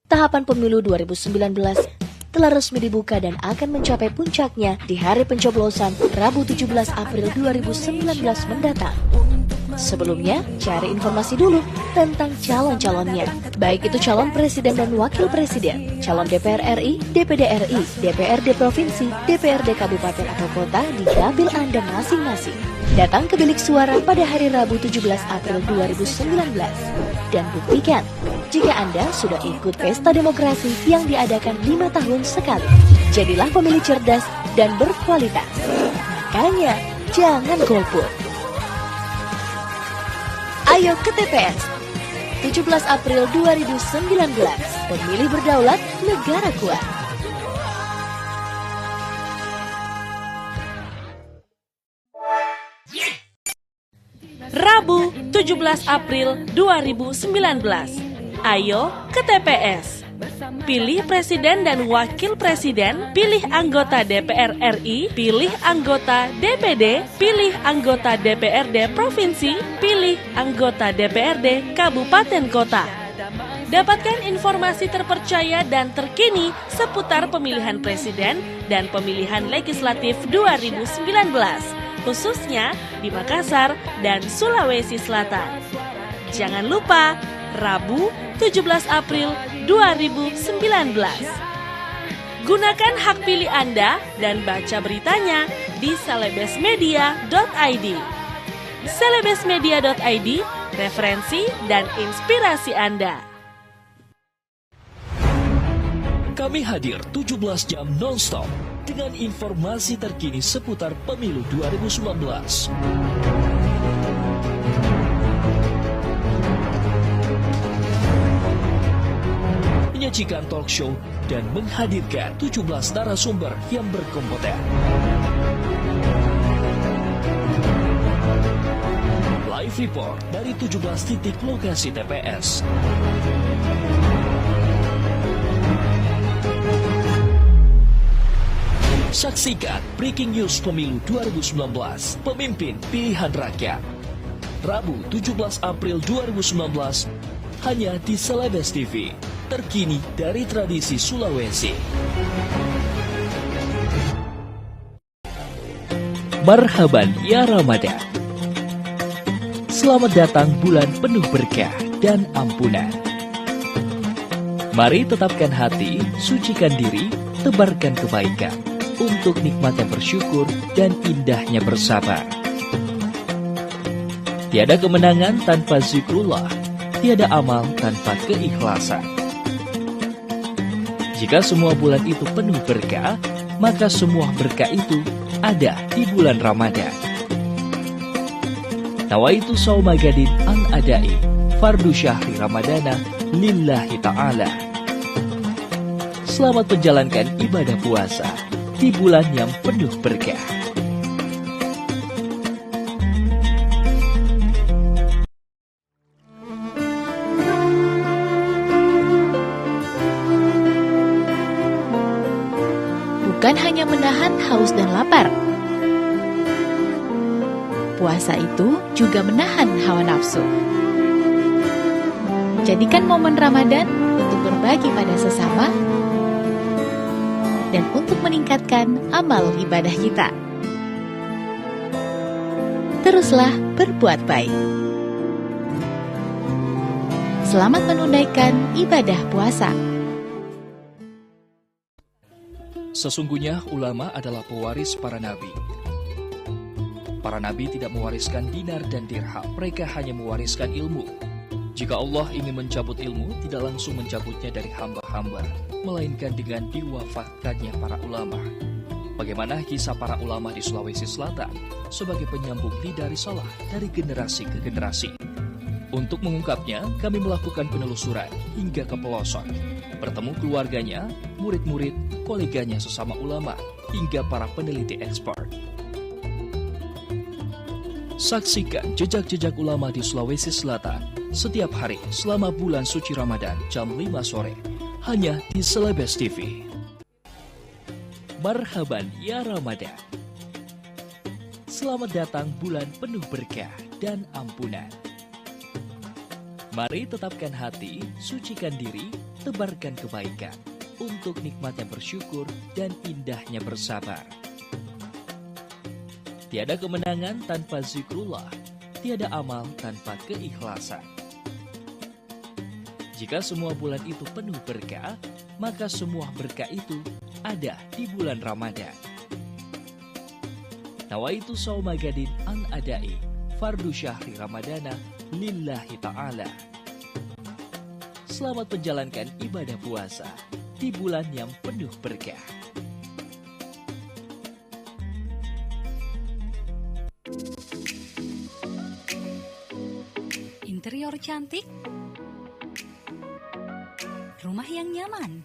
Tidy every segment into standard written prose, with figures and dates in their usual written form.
Tahapan pemilu 2019 telah resmi dibuka dan akan mencapai puncaknya di hari pencoblosan Rabu 17 April 2019 mendatang. Sebelumnya, cari informasi dulu tentang calon-calonnya, baik itu calon presiden dan wakil presiden, calon DPR RI, DPD RI, DPRD Provinsi, DPRD Kabupaten atau Kota di dapil Anda masing-masing. Datang ke bilik suara pada hari Rabu 17 April 2019 dan buktikan jika Anda sudah ikut pesta demokrasi yang diadakan 5 tahun sekali. Jadilah pemilih cerdas dan berkualitas. Makanya, jangan golput. Ayo ke TPS. 17 April 2019. Pemilih berdaulat, negara kuat. Rabu 17 April 2019. Ayo ke TPS. Pilih presiden dan wakil presiden, pilih anggota DPR RI, pilih anggota DPD, pilih anggota DPRD Provinsi, pilih anggota DPRD Kabupaten Kota. Dapatkan informasi terpercaya dan terkini seputar pemilihan presiden dan pemilihan legislatif 2019, khususnya di Makassar dan Sulawesi Selatan. Jangan lupa, Rabu 17 April 2019. Gunakan hak pilih Anda dan baca beritanya di celebesmedia.id. Celebesmedia.id, referensi dan inspirasi Anda. Kami hadir 17 jam non-stop dengan informasi terkini seputar pemilu 2019. Menyajikan talk show dan menghadirkan 17 narasumber yang berkompeten. Live report dari 17 titik lokasi TPS. Saksikan Breaking News Pemilu 2019, Pemimpin Pilihan Rakyat. Rabu 17 April 2019, hanya di Celebes TV, terkini dari tradisi Sulawesi. Marhaban ya Ramadan. Selamat datang bulan penuh berkah dan ampunan. Mari tetapkan hati, sucikan diri, tebarkan kebaikan untuk nikmatnya bersyukur dan indahnya bersabar. Tiada kemenangan tanpa zikrullah, tiada amal tanpa keikhlasan. Jika semua bulan itu penuh berkah, maka semua berkah itu ada di bulan Ramadan. Nawaitu shauma gadin an adai fardu syahri ramadana lillahi ta'ala. Selamat menjalankan ibadah puasa di bulan yang penuh berkah. Bukan hanya menahan haus dan lapar. Puasa itu juga menahan hawa nafsu. Jadikan momen Ramadan untuk berbagi pada sesama dan untuk meningkatkan amal ibadah kita. Teruslah berbuat baik. Selamat menunaikan ibadah puasa. Sesungguhnya ulama adalah pewaris para nabi. Para nabi tidak mewariskan dinar dan dirham, mereka hanya mewariskan ilmu. Jika Allah ingin mencabut ilmu, tidak langsung mencabutnya dari hamba-hamba, melainkan dengan diwafatkannya para ulama. Bagaimana kisah para ulama di Sulawesi Selatan sebagai penyambung lidah risalah dari generasi ke generasi. Untuk mengungkapnya, kami melakukan penelusuran hingga ke pelosok, bertemu keluarganya, murid-murid, koleganya sesama ulama, hingga para peneliti ekspor. Saksikan jejak-jejak ulama di Sulawesi Selatan setiap hari selama bulan suci Ramadan jam 5 sore, hanya di Celebes TV. Marhaban ya Ramadan. Selamat datang bulan penuh berkah dan ampunan. Mari tetapkan hati, sucikan diri, tebarkan kebaikan untuk nikmatnya bersyukur dan indahnya bersabar. Tiada kemenangan tanpa zikrullah, tiada amal tanpa keikhlasan. Jika semua bulan itu penuh berkah, maka semua berkah itu ada di bulan Ramadan. Nawaitu shauma gadin an adai fardu syahri ramadana lillahi ta'ala. Selamat menjalankan ibadah puasa di bulan yang penuh berkah. Interior cantik, rumah yang nyaman,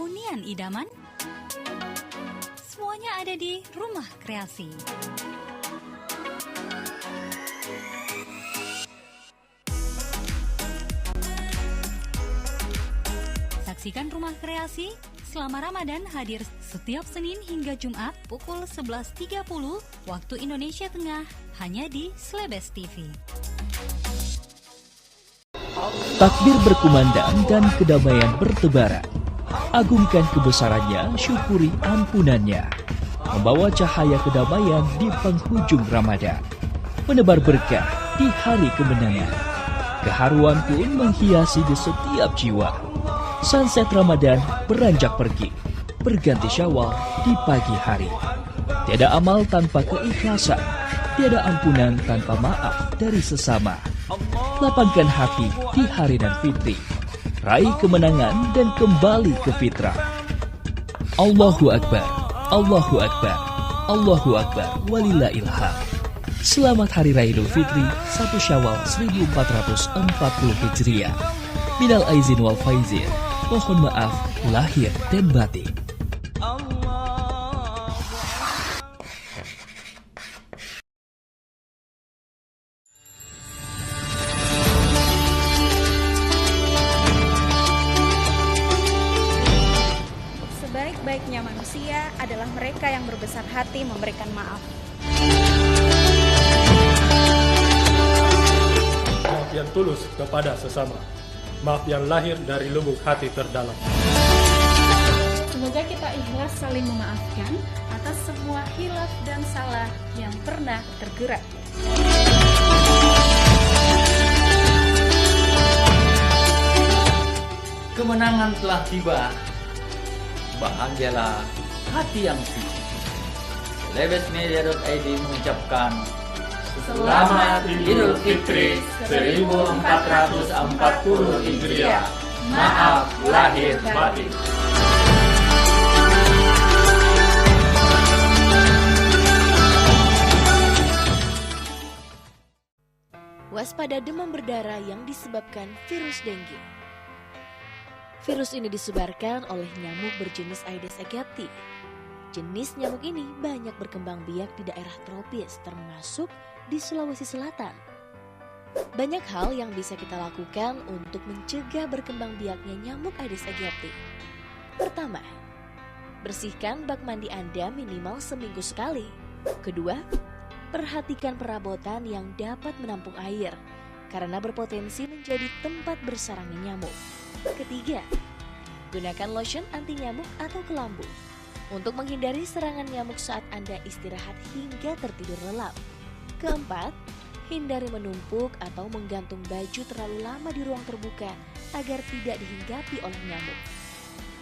hunian idaman, semuanya ada di Rumah Kreasi. Saksikan Rumah Kreasi selama Ramadan hadir setiap Senin hingga Jumat pukul 11.30 waktu Indonesia Tengah hanya di Slebes TV. Takbir berkumandang dan kedamaian bertebaran. Agungkan kebesarannya, syukuri ampunannya. Membawa cahaya kedamaian di penghujung Ramadan. Menebar berkah di hari kemenangan. Keharuan pun menghiasi di setiap jiwa. Sunset Ramadan beranjak pergi, berganti Syawal di pagi hari. Tiada amal tanpa keikhlasan, tiada ampunan tanpa maaf dari sesama. Lapangkan hati di hari dan fitri, raih kemenangan dan kembali ke fitrah. Allahu Akbar, Allahu Akbar, Allahu Akbar, walillahil hamd. Selamat Hari Raya Idul Fitri 1 Syawal 1440 Hijriah. Minal aizin wal faizin. Mohon maaf lahir dan batin. Sebaik-baiknya manusia adalah mereka yang berbesar hati memberikan maaf. Maaf yang tulus kepada sesama. Maaf yang lahir dari lubuk hati terdalam. Semoga kita ikhlas saling memaafkan atas semua hilaf dan salah yang pernah tergerak. Kemenangan telah tiba. Bahagialah hati yang suci. Lebesmedia.id mengucapkan Selamat Idul Fitri 1440 Hijriah. Maaf lahir batin. Waspada demam berdarah yang disebabkan virus dengue. Virus ini disebarkan oleh nyamuk berjenis Aedes aegypti. Jenis nyamuk ini banyak berkembang biak di daerah tropis, termasuk di Sulawesi Selatan. Banyak hal yang bisa kita lakukan untuk mencegah berkembang biaknya nyamuk Aedes aegypti. Pertama, bersihkan bak mandi Anda minimal seminggu sekali. Kedua, perhatikan perabotan yang dapat menampung air, karena berpotensi menjadi tempat bersarangnya nyamuk. Ketiga, gunakan lotion anti nyamuk atau kelambu untuk menghindari serangan nyamuk saat Anda istirahat hingga tertidur lelap. Keempat, hindari menumpuk atau menggantung baju terlalu lama di ruang terbuka agar tidak dihinggapi oleh nyamuk.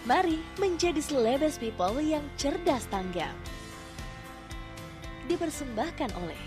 Mari menjadi Slebes People yang cerdas tanggap. Dipersembahkan oleh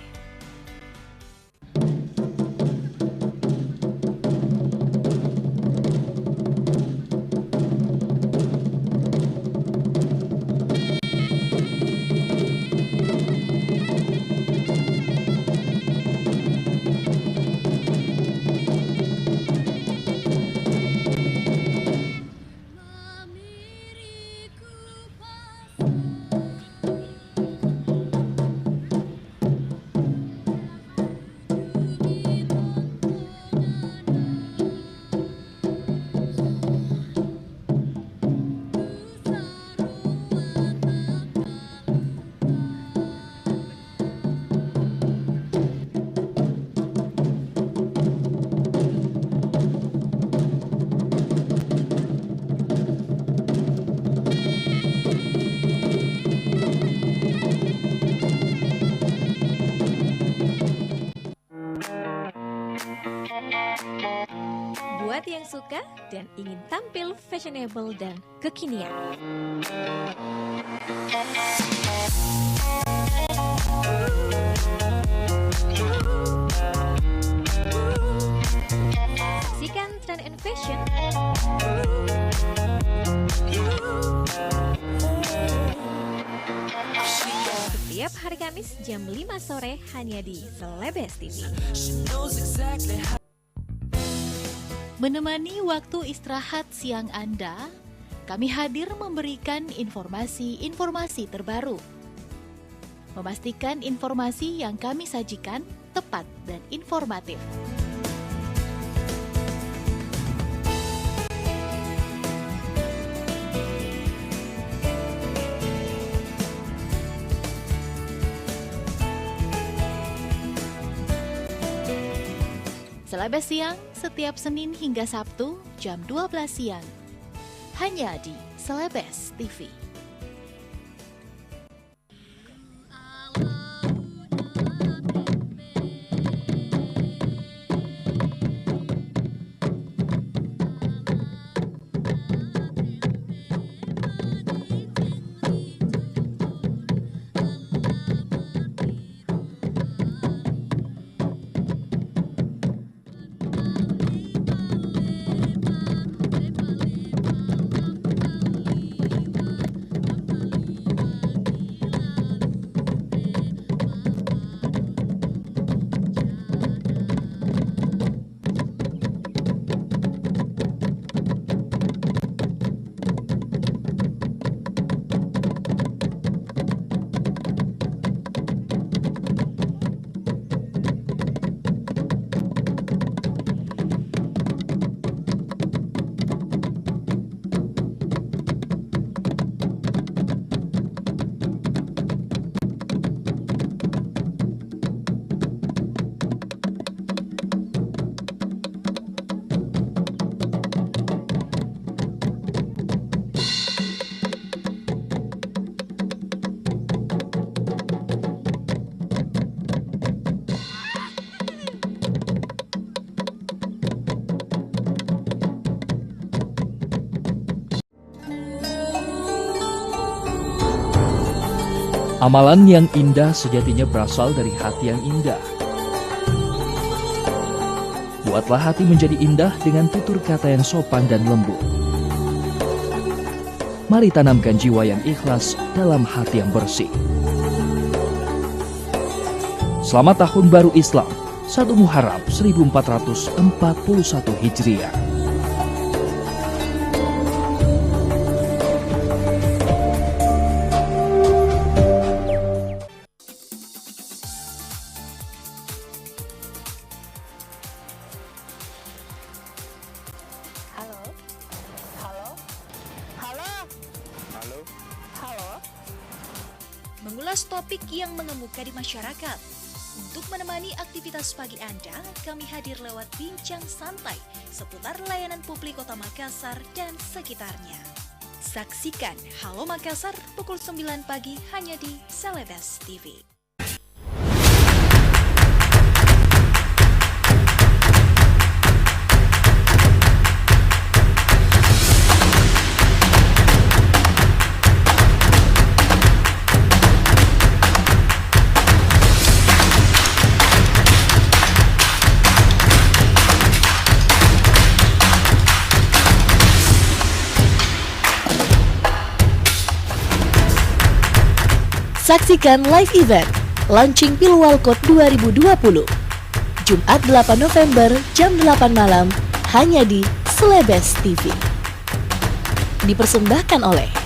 suka dan ingin tampil fashionable dan kekinian. Saksikan Trend and Fashion setiap hari Kamis jam 5 sore hanya di Selebes TV. Menemani waktu istirahat siang Anda, kami hadir memberikan informasi-informasi terbaru. Memastikan informasi yang kami sajikan tepat dan informatif. Selebes siang setiap Senin hingga Sabtu jam 12 siang. Hanya di Selebes TV. Amalan yang indah sejatinya berasal dari hati yang indah. Buatlah hati menjadi indah dengan tutur kata yang sopan dan lembut. Mari tanamkan jiwa yang ikhlas dalam hati yang bersih. Selamat Tahun Baru Islam 1 Muharram 1441 Hijriah. Mengulas topik yang mengemuka di masyarakat. Untuk menemani aktivitas pagi Anda, kami hadir lewat bincang santai seputar layanan publik Kota Makassar dan sekitarnya. Saksikan Halo Makassar pukul 9 pagi hanya di Selebes TV. Saksikan live event Launching Pilwalkot 2020 Jumat 8 November jam 8 malam hanya di Selebes TV. Dipersembahkan oleh